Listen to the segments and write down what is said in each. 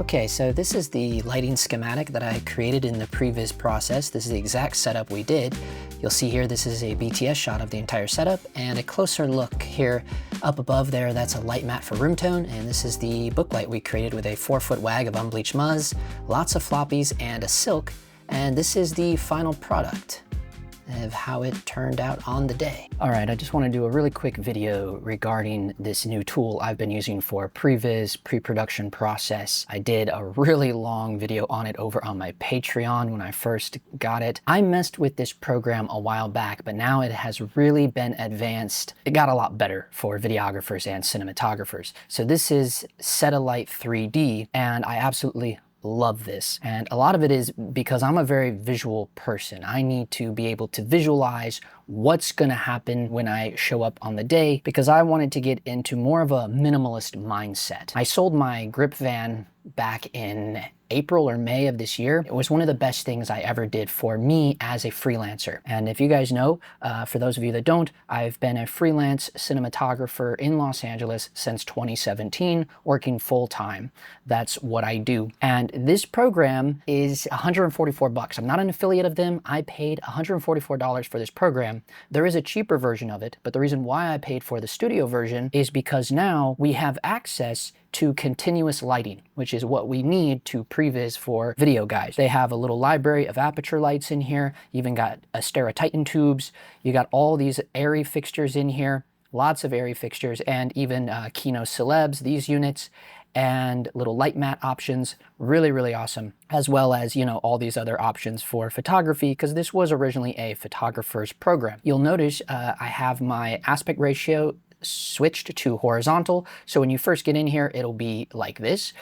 Okay, so this is the lighting schematic that I created in the previous process. This is the exact setup we did. You'll see here, this is a BTS shot of the entire setup, and a closer look here up above there, that's a light mat for room tone, and this is the book light we created with a 4-foot wag of unbleached muzz, lots of floppies, and a silk, and this is the final product of how it turned out on the day. All right, I just want to do a really quick video regarding this new tool I've been using for previs, pre-production process. I did a really long video on it over on my Patreon when I first got it. I messed with this program a while back, but now it has really been advanced. It got a lot better for videographers and cinematographers. So this is set.a.light 3D, and I absolutely love this. And a lot of it is because I'm a very visual person. I need to be able to visualize what's gonna happen when I show up on the day, because I wanted to get into more of a minimalist mindset. I sold my grip van back in April or May of this year. It was one of the best things I ever did for me as a freelancer. And if you guys know, for those of you that don't, I've been a freelance cinematographer in Los Angeles since 2017, working full time. That's what I do. And this program is $144. I'm not an affiliate of them. I paid $144 for this program. There is a cheaper version of it, but the reason why I paid for the studio version is because now we have access to continuous lighting, which is what we need to previs for video guys. They have a little library of aperture lights in here. You even got Astera Titan tubes. You got all these airy fixtures in here, lots of airy fixtures, and even Kino Celebs, these units, and little light mat options. Really, really awesome. As well as, you know, all these other options for photography, because this was originally a photographer's program. You'll notice I have my aspect ratio switched to horizontal. So when you first get in here, it'll be like this.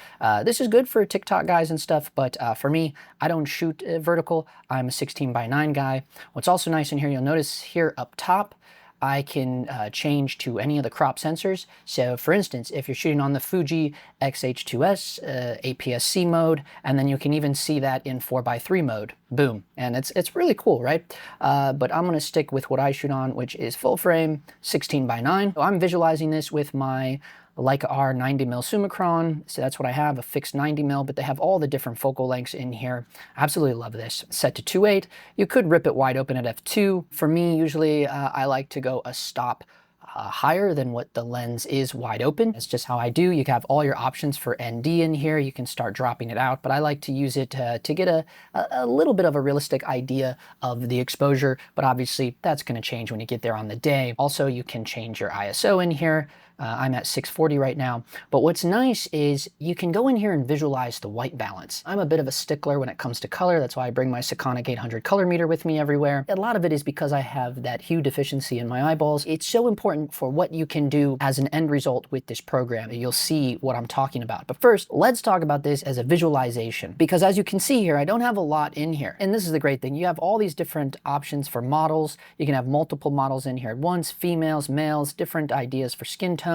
This is good for TikTok guys and stuff, but for me, I don't shoot vertical. I'm a 16:9 guy. What's also nice in here, you'll notice here up top, I can change to any of the crop sensors. So for instance, if you're shooting on the Fuji X-H2S APS-C mode, and then you can even see that in 4:3 mode, boom. And it's really cool, right? But I'm gonna stick with what I shoot on, which is full frame 16:9. So I'm visualizing this with my Leica R 90mm Summicron, so that's what I have, a fixed 90mm, but they have all the different focal lengths in here. Absolutely love this. Set to 2.8. You could rip it wide open at f2. For me, usually I like to go a stop higher than what the lens is wide open. That's just how I do. You can have all your options for ND in here. You can start dropping it out, but I like to use it to get a little bit of a realistic idea of the exposure, but obviously that's going to change when you get there on the day. Also, you can change your ISO in here. I'm at 640 right now, but what's nice is you can go in here and visualize the white balance. I'm a bit of a stickler when it comes to color. That's why I bring my Sekonic 800 color meter with me everywhere. A lot of it is because I have that hue deficiency in my eyeballs. It's so important for what you can do as an end result with this program. You'll see what I'm talking about. But first, let's talk about this as a visualization, because as you can see here, I don't have a lot in here. And this is the great thing. You have all these different options for models. You can have multiple models in here at once, females, males, different ideas for skin tones.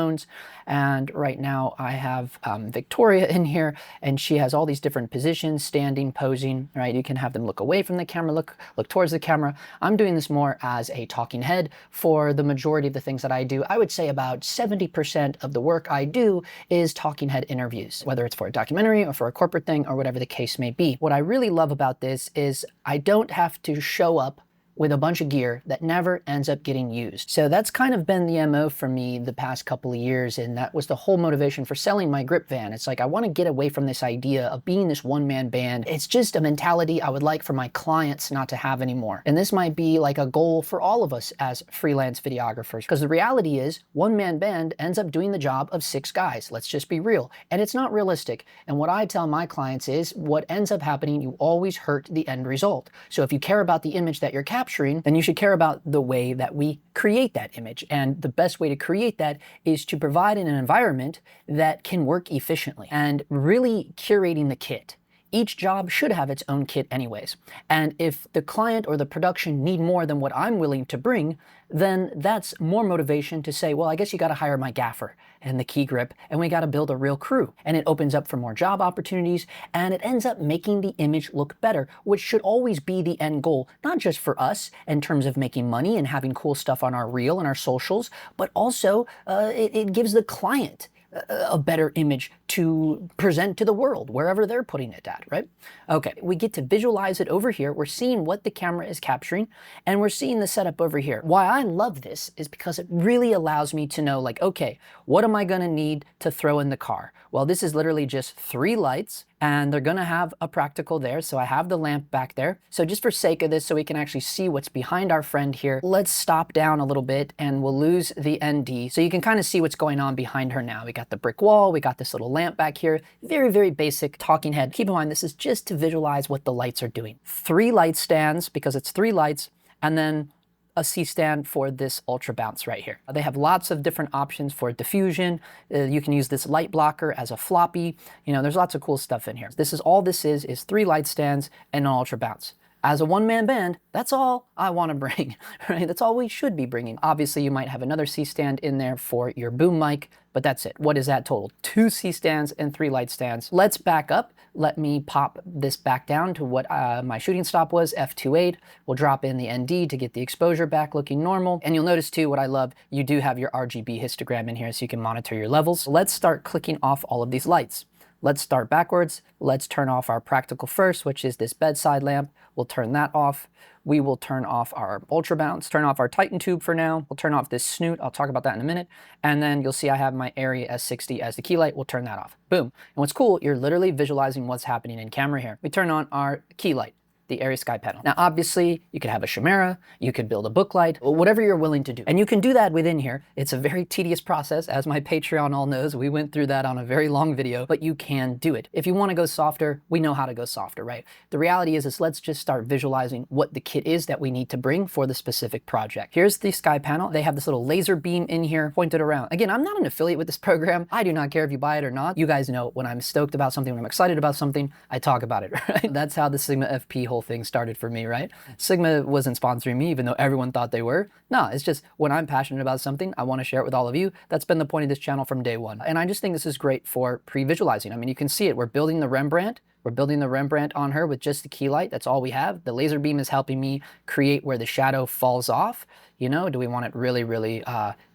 And right now I have Victoria in here, and she has all these different positions, standing, posing, right? You can have them look away from the camera, look towards the camera. I'm doing this more as a talking head for the majority of the things that I do. I would say about 70% of the work I do is talking head interviews, whether it's for a documentary or for a corporate thing or whatever the case may be. What I really love about this is I don't have to show up with a bunch of gear that never ends up getting used. So that's kind of been the MO for me the past couple of years, and that was the whole motivation for selling my grip van. It's like, I want to get away from this idea of being this one-man band. It's just a mentality I would like for my clients not to have anymore. And this might be like a goal for all of us as freelance videographers, because the reality is one-man band ends up doing the job of 6 guys. Let's just be real. And it's not realistic. And what I tell my clients is what ends up happening, you always hurt the end result. So if you care about the image that you're capturing, then you should care about the way that we create that image. And the best way to create that is to provide an environment that can work efficiently and really curating the kit. Each job should have its own kit anyways. And if the client or the production need more than what I'm willing to bring, then that's more motivation to say, well, I guess you got to hire my gaffer and the key grip, and we got to build a real crew. And it opens up for more job opportunities, and it ends up making the image look better, which should always be the end goal, not just for us in terms of making money and having cool stuff on our reel and our socials, but also it gives the client a better image to present to the world, wherever they're putting it at, right? Okay, we get to visualize it over here. We're seeing what the camera is capturing, and we're seeing the setup over here. Why I love this is because it really allows me to know, like, okay, what am I gonna need to throw in the car? Well, this is literally just 3 lights, and they're gonna have a practical there, so I have the lamp back there. So just for sake of this, so we can actually see what's behind our friend here, let's stop down a little bit and we'll lose the ND. So you can kind of see what's going on behind her now. We got the brick wall, we got this little lamp back here. Very, very basic talking head. Keep in mind, this is just to visualize what the lights are doing. 3 light stands, because it's 3 lights, and then a C-stand for this ultra bounce right here. They have lots of different options for diffusion. You can use this light blocker as a floppy. You know, there's lots of cool stuff in here. This is all this is 3 light stands and an ultra bounce. As a one-man band, that's all I want to bring, right? That's all we should be bringing. Obviously, you might have another C-stand in there for your boom mic, but that's it. What is that total? 2 C-stands and 3 light stands. Let's back up. Let me pop this back down to what my shooting stop was, f2.8. We'll drop in the ND to get the exposure back looking normal. And you'll notice too, what I love, you do have your RGB histogram in here so you can monitor your levels. Let's start clicking off all of these lights. Let's start backwards. Let's turn off our practical first, which is this bedside lamp. We'll turn that off. We will turn off our ultra bounce, turn off our Titan tube for now. We'll turn off this snoot. I'll talk about that in a minute. And then you'll see I have my Arri S60 as the key light. We'll turn that off. Boom. And what's cool, you're literally visualizing what's happening in camera here. We turn on our key light, the Arri sky panel. Now, obviously, you could have a chimera, you could build a book light, whatever you're willing to do. And you can do that within here. It's a very tedious process, as my Patreon all knows. We went through that on a very long video, but you can do it. If you want to go softer, we know how to go softer, right? The reality is let's just start visualizing what the kit is that we need to bring for the specific project. Here's the sky panel. They have this little laser beam in here pointed around. Again, I'm not an affiliate with this program. I do not care if you buy it or not. You guys know when I'm stoked about something, when I'm excited about something, I talk about it, right? That's how the Sigma FP whole thing started for me, right? Sigma wasn't sponsoring me, even though everyone thought they were. No, it's just when I'm passionate about something, I want to share it with all of you. That's been the point of this channel from day one. And I just think this is great for pre-visualizing. I mean, you can see it. We're building the Rembrandt. We're building the Rembrandt on her with just the key light. That's all we have. The laser beam is helping me create where the shadow falls off. You know, do we want it really, really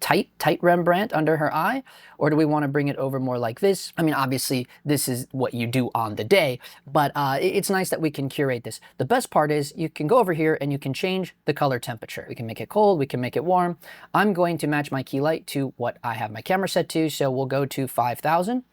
tight Rembrandt under her eye? Or do we want to bring it over more like this? I mean, obviously, this is what you do on the day, but it's nice that we can curate this. The best part is you can go over here and you can change the color temperature. We can make it cold, we can make it warm. I'm going to match my key light to what I have my camera set to, so we'll go to 5,000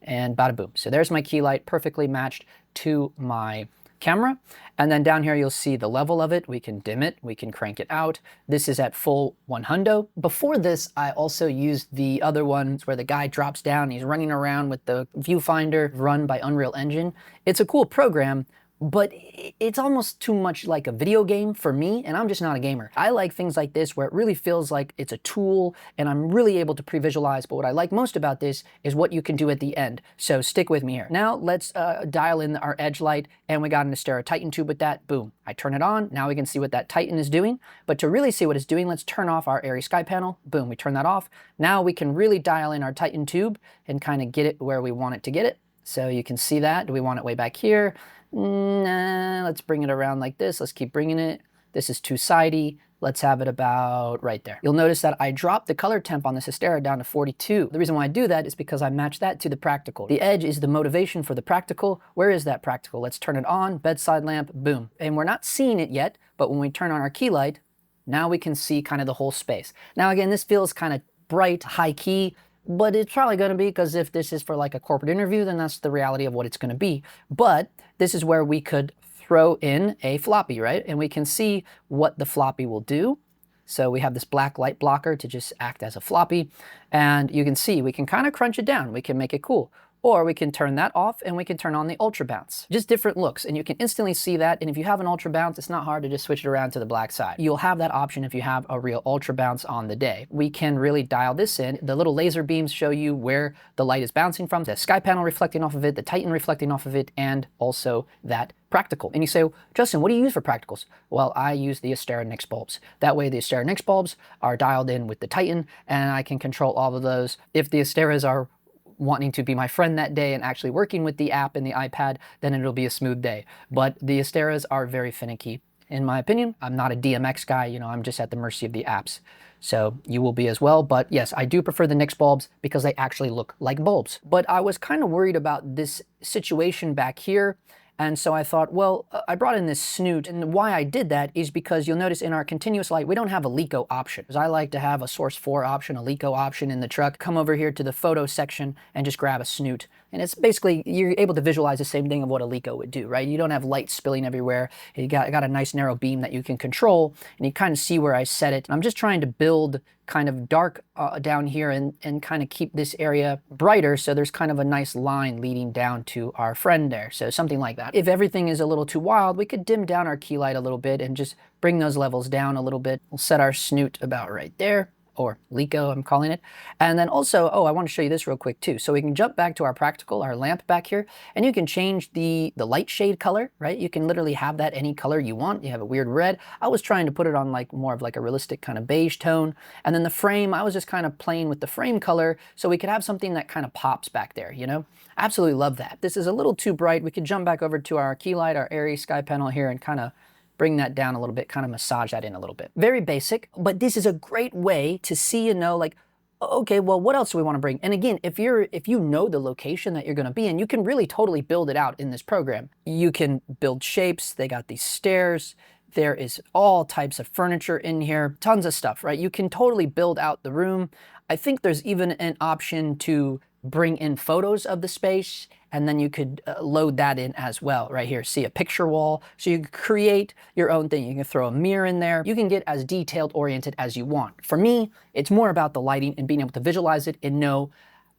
and bada boom. So there's my key light perfectly matched to my camera. And then down here, you'll see the level of it. We can dim it, we can crank it out. This is at full 100. Before this, I also used the other ones where the guy drops down, he's running around with the viewfinder run by Unreal Engine. It's a cool program, but it's almost too much like a video game for me, and I'm just not a gamer. I like things like this where it really feels like it's a tool and I'm really able to pre-visualize, but what I like most about this is what you can do at the end. So stick with me here. Now let's dial in our edge light, and we got an Astera Titan tube with that. Boom. I turn it on. Now we can see what that Titan is doing, but to really see what it's doing, let's turn off our Arri sky panel. Boom, we turn that off. Now we can really dial in our Titan tube and kind of get it where we want it to get it. So you can see that. Do we want it way back here? Nah, let's bring it around like this. Let's keep bringing it. This is too sidey. Let's have it about right there. You'll notice that I dropped the color temp on this Astera down to 42. The reason why I do that is because I match that to the practical. The edge is the motivation for the practical. Where is that practical? Let's turn it on, bedside lamp, boom. And we're not seeing it yet, but when we turn on our key light, now we can see kind of the whole space. Now again, this feels kind of bright, high key, but it's probably going to be, because if this is for like a corporate interview, then that's the reality of what it's going to be. But this is where we could throw in a floppy, right? And we can see what the floppy will do. So we have this black light blocker to just act as a floppy. And you can see we can kind of crunch it down. We can make it cool. Or we can turn that off and we can turn on the ultra bounce. Just different looks, and you can instantly see that. And if you have an ultra bounce, it's not hard to just switch it around to the black side. You'll have that option if you have a real ultra bounce on the day. We can really dial this in. The little laser beams show you where the light is bouncing from, the sky panel reflecting off of it, the Titan reflecting off of it, and also that practical. And you say, Justin, what do you use for practicals? Well, I use the Astera Nix bulbs. That way the Astera Nix bulbs are dialed in with the Titan, and I can control all of those. If the Asteras are wanting to be my friend that day and actually working with the app and the iPad, then it'll be a smooth day. But the Asteras are very finicky. In my opinion, I'm not a DMX guy, you know, I'm just at the mercy of the apps. So you will be as well. But yes, I do prefer the NYX bulbs because they actually look like bulbs. But I was kind of worried about this situation back here. And so I thought, well, I brought in this snoot, and why I did that is because you'll notice in our continuous light, we don't have a LECO option. Because I like to have a source 4 option, a LECO option in the truck. Come over here to the photo section and just grab a snoot. And it's basically, you're able to visualize the same thing of what a LECO would do, right? You don't have light spilling everywhere. You got a nice narrow beam that you can control, and you kind of see where I set it. I'm just trying to build kind of dark down here and kind of keep this area brighter, so there's kind of a nice line leading down to our friend there. So something like that. If everything is a little too wild, we could dim down our key light a little bit and just bring those levels down a little bit. We'll set our snoot about right there, or LECO, I'm calling it. And then also, oh, I want to show you this real quick too. So we can jump back to our practical, our lamp back here, and you can change the light shade color, right? You can literally have that any color you want. You have a weird red. I was trying to put it on like more of like a realistic kind of beige tone. And then the frame, I was just kind of playing with the frame color so we could have something that kind of pops back there, you know? Absolutely love that. This is a little too bright. We could jump back over to our key light, our airy sky panel here, and kind of bring that down a little bit, kind of massage that in a little bit. Very basic, but this is a great way to see and know, like, okay, well, what else do we want to bring? And again, if you know the location that you're going to be in, you can really totally build it out in this program. You can build shapes. They got these stairs. There is all types of furniture in here, tons of stuff, right? You can totally build out the room. I think there's even an option to bring in photos of the space, and then you could load that in as well. Right here, see a picture wall. So you can create your own thing. You can throw a mirror in there. You can get as detailed oriented as you want. For me, it's more about the lighting and being able to visualize it and know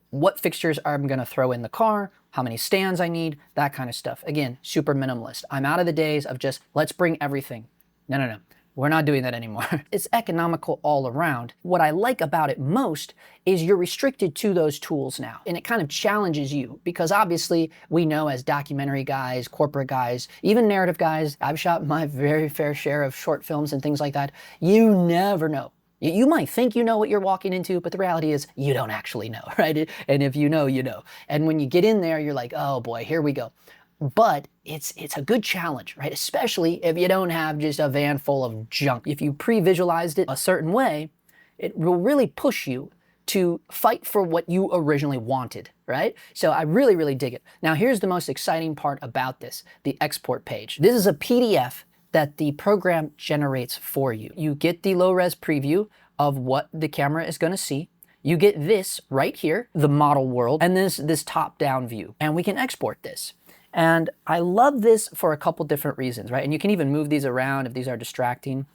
what fixtures I'm gonna throw in the car, how many stands I need, that kind of stuff. Again, super minimalist. I'm out of the days of just, let's bring everything. No, no, no. We're not doing that anymore. It's economical all around. What I like about it most is you're restricted to those tools now. And it kind of challenges you because obviously we know as documentary guys, corporate guys, even narrative guys, I've shot my very fair share of short films and things like that. You never know. You might think you know what you're walking into, but the reality is you don't actually know, right? And if you know, you know. And when you get in there, you're like, oh boy, here we go. But it's a good challenge, right? Especially if you don't have just a van full of junk. If you pre-visualized it a certain way, it will really push you to fight for what you originally wanted, right? So I really, really dig it. Now here's the most exciting part about this, the export page. This is a PDF that the program generates for you. You get the low-res preview of what the camera is gonna see. You get this right here, the model world, and this top-down view. And we can export this. And I love this for a couple different reasons, right? And you can even move these around if these are distracting.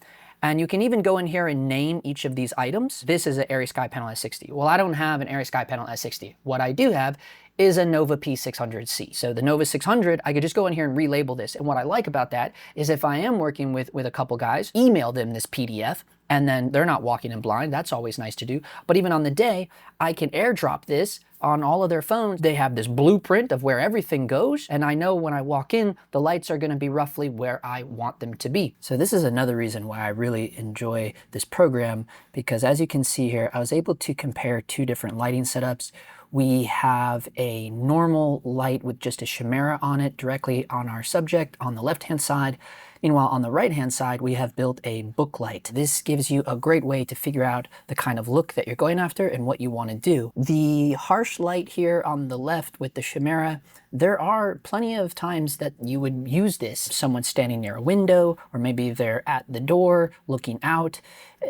And you can even go in here and name each of these items. This is an Airy Sky Panel S60. Well, I don't have an Airy Sky Panel S60. What I do have is a Nova P600C. So the Nova 600, I could just go in here and relabel this. And what I like about that is if I am working with a couple guys, email them this PDF, and then they're not walking in blind. That's always nice to do. But even on the day, I can airdrop this on all of their phones. They have this blueprint of where everything goes. And I know when I walk in, the lights are gonna be roughly where I want them to be. So this is another reason why I really enjoy this program, because as you can see here, I was able to compare two different lighting setups. We have a normal light with just a chimera on it directly on our subject on the left-hand side. Meanwhile, on the right-hand side, we have built a book light. This gives you a great way to figure out the kind of look that you're going after and what you want to do. The harsh light here on the left with the chimera, there are plenty of times that you would use this. Someone's standing near a window, or maybe they're at the door looking out,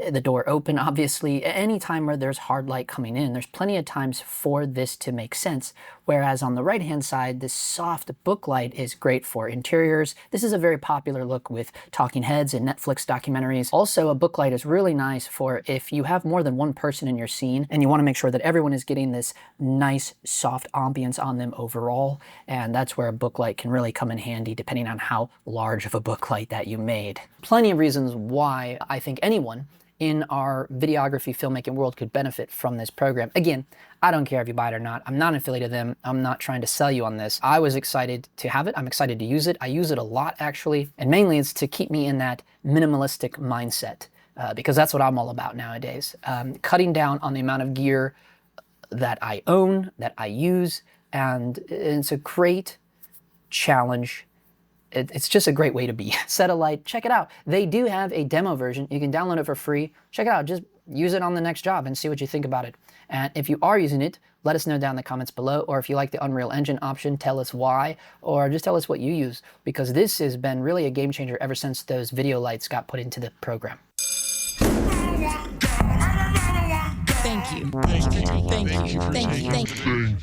the door open, obviously. Any time where there's hard light coming in, there's plenty of times for this to make sense. Whereas on the right-hand side, this soft book light is great for interiors. This is a very popular look with talking heads and Netflix documentaries. Also, a book light is really nice for if you have more than one person in your scene and you want to make sure that everyone is getting this nice, soft ambience on them overall. And that's where a book light can really come in handy depending on how large of a book light that you made. Plenty of reasons why I think anyone in our videography filmmaking world could benefit from this program. Again, I don't care if you buy it or not. I'm not affiliated with them. I'm not trying to sell you on this. I was excited to have it. I'm excited to use it. I use it a lot actually. And mainly it's to keep me in that minimalistic mindset because that's what I'm all about nowadays. Cutting down on the amount of gear that I own, that I use, and it's a great challenge. It's just a great way to be. Set.a.light, check it out. They do have a demo version. You can download it for free. Check it out. Just use it on the next job and see what you think about it. And if you are using it, let us know down in the comments below, or if you like the Unreal Engine option, tell us why, or just tell us what you use, because this has been really a game changer ever since those video lights got put into the program. Thank you. Thank you. Thank you. Thank you. Thank you.